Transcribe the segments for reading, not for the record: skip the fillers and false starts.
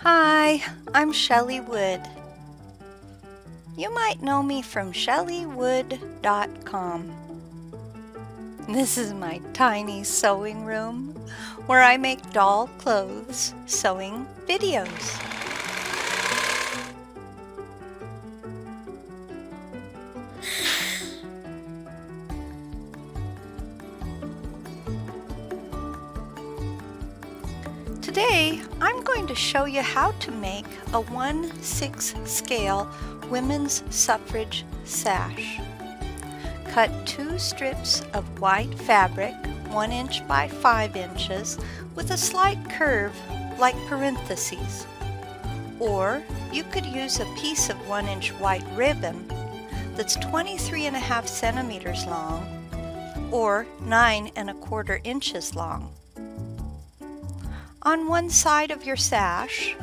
Hi, I'm Shelley Wood. You might know me from shelleywood.com. This is my tiny sewing room where I make doll clothes sewing videos. Today, I'm going to show you how to make a 1/6 scale women's suffrage sash. Cut 2 strips of white fabric 1 inch by 5 inches with a slight curve like parentheses. Or you could use a piece of 1 inch white ribbon that's 23.5 centimeters long or 9¼ inches long. On one side of your sash,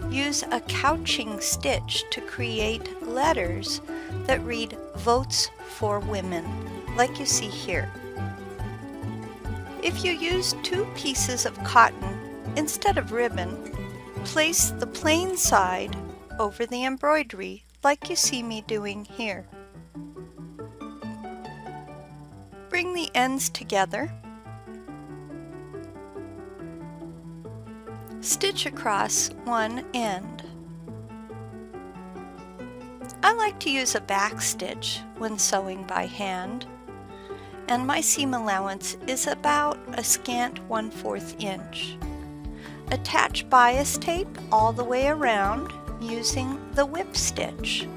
use a couching stitch to create letters that read Votes for Women, like you see here. If you use 2 pieces of cotton instead of ribbon, place the plain side over the embroidery, like you see me doing here. Bring the ends together. Stitch across one end. I like to use a backstitch when sewing by hand, and my seam allowance is about a scant 1/4 inch. Attach bias tape all the way around using the whip stitch.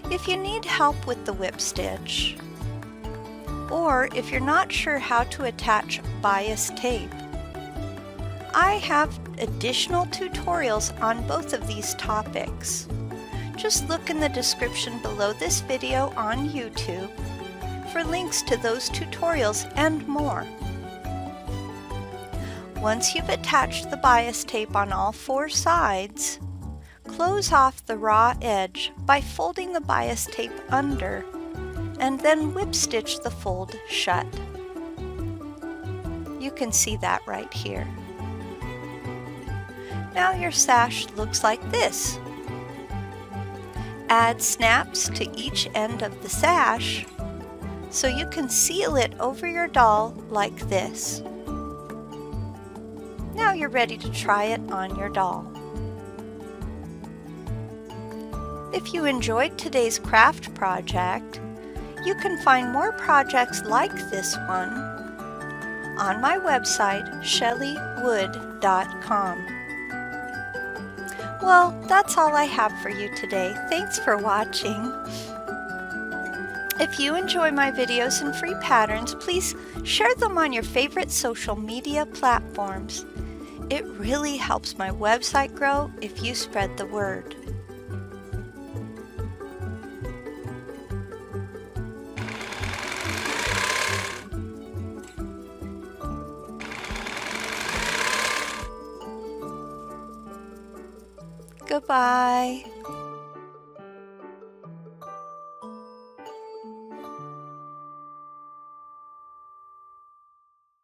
If you need help with the whip stitch, or if you're not sure how to attach bias tape, I have additional tutorials on both of these topics. Just look in the description below this video on YouTube for links to those tutorials and more. Once you've attached the bias tape on all 4 sides, close off the raw edge by folding the bias tape under and then whip stitch the fold shut. You can see that right here. Now your sash looks like this. Add snaps to each end of the sash so you can seal it over your doll like this. Now you're ready to try it on your doll. If you enjoyed today's craft project, you can find more projects like this one on my website, shelleywood.com. Well, that's all I have for you today. Thanks for watching. If you enjoy my videos and free patterns, please share them on your favorite social media platforms. It really helps my website grow if you spread the word. Goodbye.